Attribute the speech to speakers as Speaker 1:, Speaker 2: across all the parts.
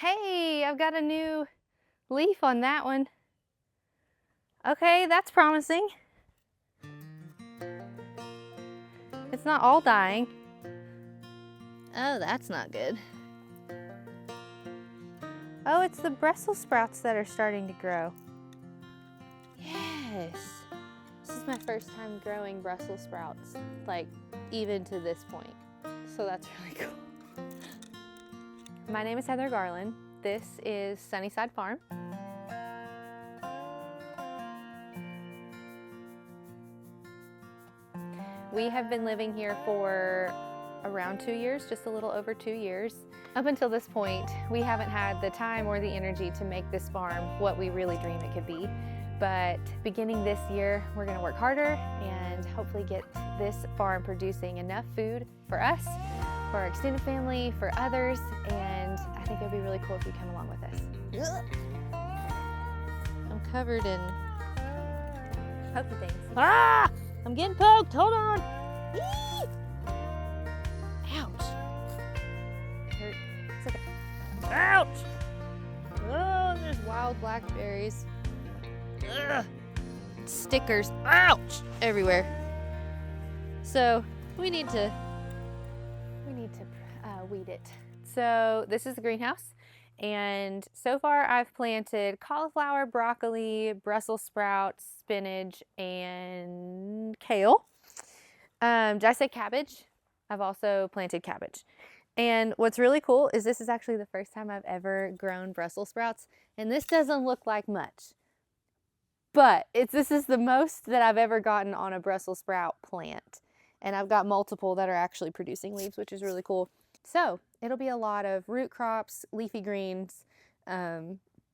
Speaker 1: Hey, I've got a new leaf on that one. Okay, that's promising. It's not all dying. Oh, that's not good. Oh, it's the Brussels sprouts that are starting to grow. Yes. This is my first time growing Brussels sprouts, like even to this point. So that's really cool. My name is Heather Garland. This is Sunnyside Farm. We have been living here for around 2 years, just a little over 2 years. Up until this point, we haven't had the time or the energy to make this farm what we really dream it could be. But beginning this year, we're gonna work harder and hopefully get this farm producing enough food for us, for our extended family, for others, and I think it'd be really cool if you come along with us. I'm covered in pokey things. Ah! I'm getting poked, hold on. Eee! Ouch. Hurt. It's okay. Ouch! Oh, there's wild blackberries. Ugh. Stickers, ouch, everywhere. So we need to weed it. So this is the greenhouse. And so far I've planted cauliflower, broccoli, Brussels sprouts, spinach, and kale. Did I say cabbage? I've also planted cabbage. And what's really cool is this is actually the first time I've ever grown Brussels sprouts. And this doesn't look like much, but this is the most that I've ever gotten on a Brussels sprout plant. And I've got multiple that are actually producing leaves, which is really cool. So it'll be a lot of root crops, leafy greens,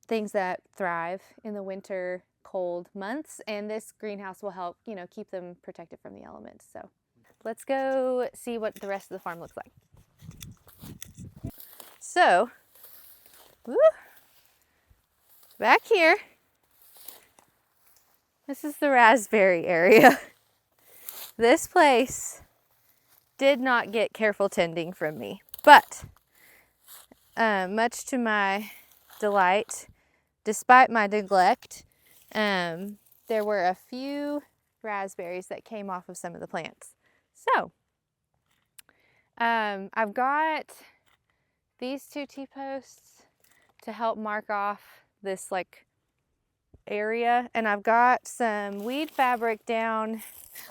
Speaker 1: things that thrive in the winter cold months. And this greenhouse will help, keep them protected from the elements. So let's go see what the rest of the farm looks like. So, back here, this is the raspberry area. This place did not get careful tending from me, but much to my delight, despite my neglect, there were a few raspberries that came off of some of the plants. So I've got these 2 T-posts to help mark off this area, and I've got some weed fabric down.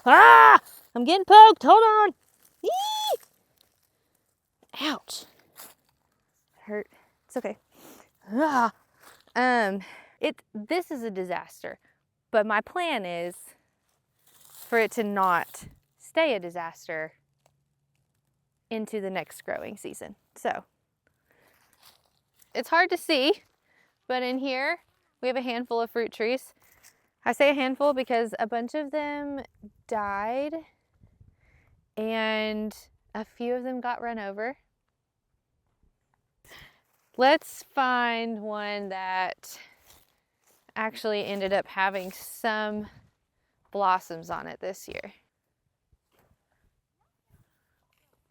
Speaker 1: Ah! I'm getting poked, hold on. Eee! Ouch. Hurt. It's okay. Ah. This is a disaster, but my plan is for it to not stay a disaster into the next growing season. So it's hard to see, but in here we have a handful of fruit trees. I say a handful because a bunch of them died and a few of them got run over. Let's find one that actually ended up having some blossoms on it this year.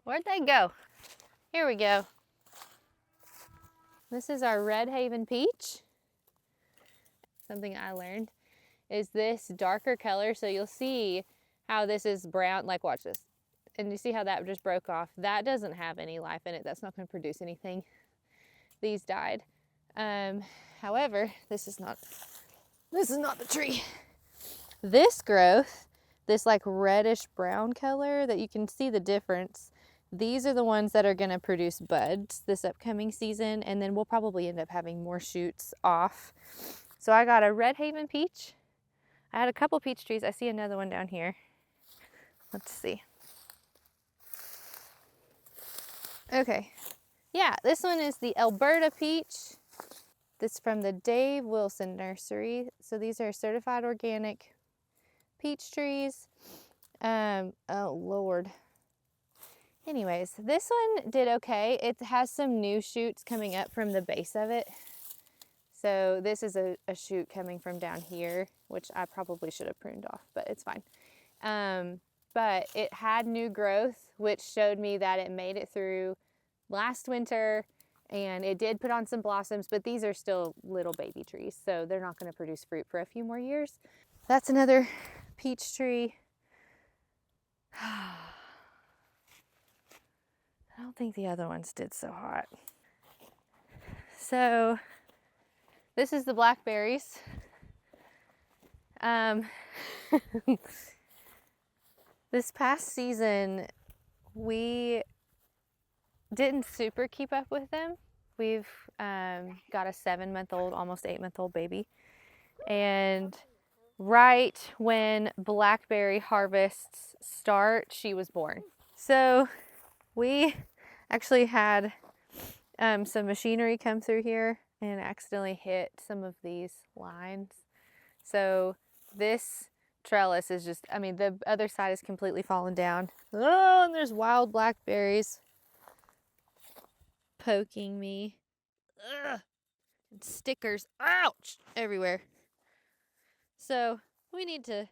Speaker 1: Where'd they go? Here we go. This is our Red Haven peach. Something I learned is this darker color. So you'll see how this is brown, like watch this. And you see how that just broke off? That doesn't have any life in it. That's not going to produce anything. These died. However, this is not the tree. This growth, this reddish brown color that you can see the difference, these are the ones that are going to produce buds this upcoming season, and then we'll probably end up having more shoots off. So I got a Red Haven peach. I had a couple peach trees. I see another one down here. Let's see. Okay. Yeah, this one is the Alberta peach. This is from the Dave Wilson Nursery. So these are certified organic peach trees. Oh Lord. Anyways, this one did okay. It has some new shoots coming up from the base of it. So this is a shoot coming from down here, which I probably should have pruned off, but it's fine. But it had new growth, which showed me that it made it through last winter and it did put on some blossoms, but these are still little baby trees, so they're not going to produce fruit for a few more years. That's another peach tree. I don't think the other ones did so hot. So this is the blackberries. This past season, we didn't super keep up with them. We've got a 7-month-old, almost 8-month-old baby. And right when blackberry harvests start, she was born. So we actually had some machinery come through here and accidentally hit some of these lines. So this trellis is just, I mean, the other side is completely fallen down. Oh, and there's wild blackberries poking me. Ugh. And stickers, ouch, everywhere. So we need to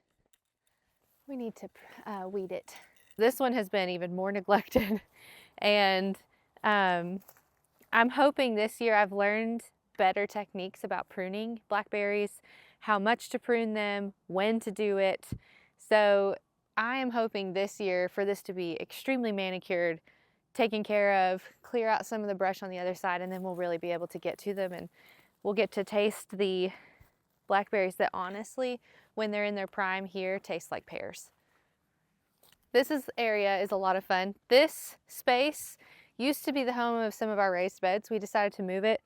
Speaker 1: weed it. This one has been even more neglected. And I'm hoping this year I've learned better techniques about pruning blackberries, how much to prune them, when to do it. So I am hoping this year for this to be extremely manicured, taken care of, clear out some of the brush on the other side, and then we'll really be able to get to them and we'll get to taste the blackberries that honestly, when they're in their prime here, taste like pears. This area is a lot of fun. This space used to be the home of some of our raised beds. We decided to move it.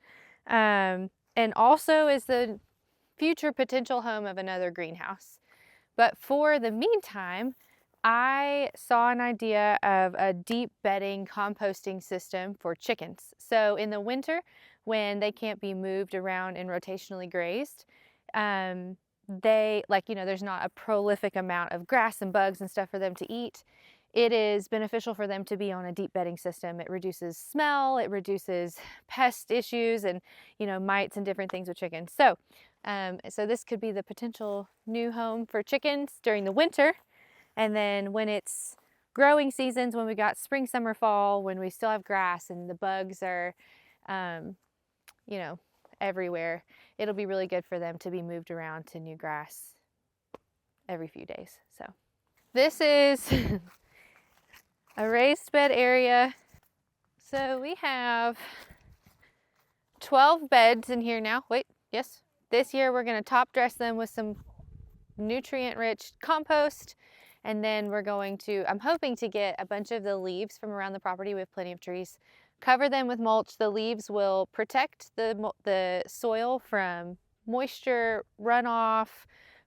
Speaker 1: And also is the future potential home of another greenhouse. But for the meantime, I saw an idea of a deep bedding composting system for chickens. So in the winter, when they can't be moved around and rotationally grazed, there's not a prolific amount of grass and bugs and stuff for them to eat. It is beneficial for them to be on a deep bedding system. It reduces smell, it reduces pest issues and, mites and different things with chickens. So this could be the potential new home for chickens during the winter. And then when it's growing seasons, when we got spring, summer, fall, when we still have grass and the bugs are, everywhere, it'll be really good for them to be moved around to new grass every few days. So this is a raised bed area. So we have 12 beds in here now. Wait, yes. This year we're going to top dress them with some nutrient-rich compost. And then I'm hoping to get a bunch of the leaves from around the property. We have plenty of trees. Cover them with mulch. The leaves will protect the soil from moisture runoff,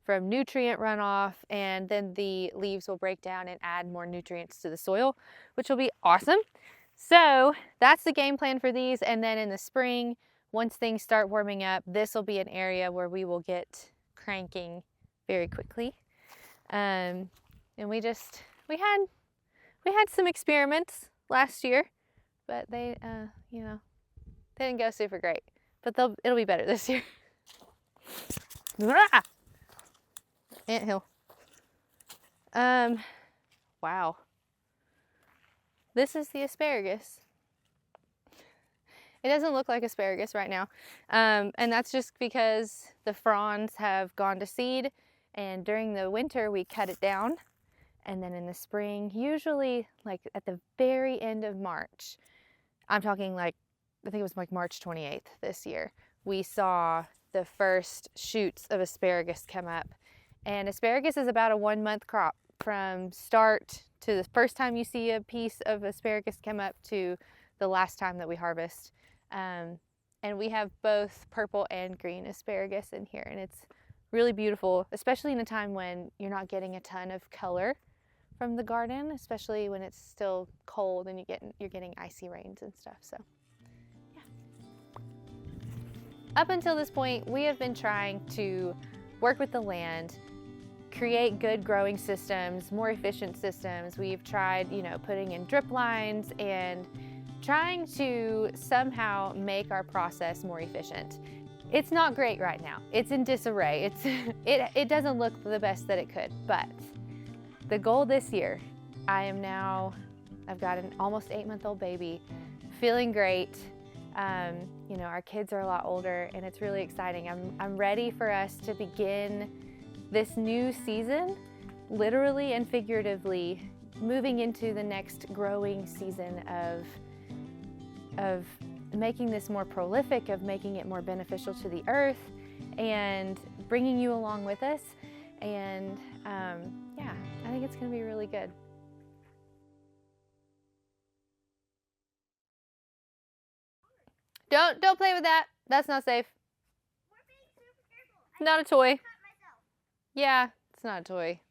Speaker 1: from nutrient runoff, and then the leaves will break down and add more nutrients to the soil, which will be awesome. So that's the game plan for these. And then in the spring, once things start warming up, this will be an area where we will get cranking very quickly. And we had some experiments last year, but they didn't go super great. But it'll be better this year. Anthill. Wow. This is the asparagus. It doesn't look like asparagus right now, and that's just because the fronds have gone to seed, and during the winter we cut it down, and then in the spring, usually like at the very end of March, I'm talking I think it was like March 28th this year, we saw the first shoots of asparagus come up. And asparagus is about a 1-month crop from start to the first time you see a piece of asparagus come up to the last time that we harvest. And we have both purple and green asparagus in here, and it's really beautiful, especially in a time when you're not getting a ton of color from the garden, especially when it's still cold and you're getting icy rains and stuff. So yeah. Up until this point, we have been trying to work with the land, create good growing systems, more efficient systems. We've tried, putting in drip lines and trying to somehow make our process more efficient. It's not great right now. It's in disarray. It doesn't look the best that it could, but the goal this year, I've got an almost 8-month-old baby, feeling great. You know, our kids are a lot older, and it's really exciting. I'm ready for us to begin this new season, literally and figuratively, moving into the next growing season of making this more prolific, of making it more beneficial to the earth, and bringing you along with us. And yeah, I think it's going to be really good. Don't play with that. That's not safe. Not a toy. Yeah, it's not a toy.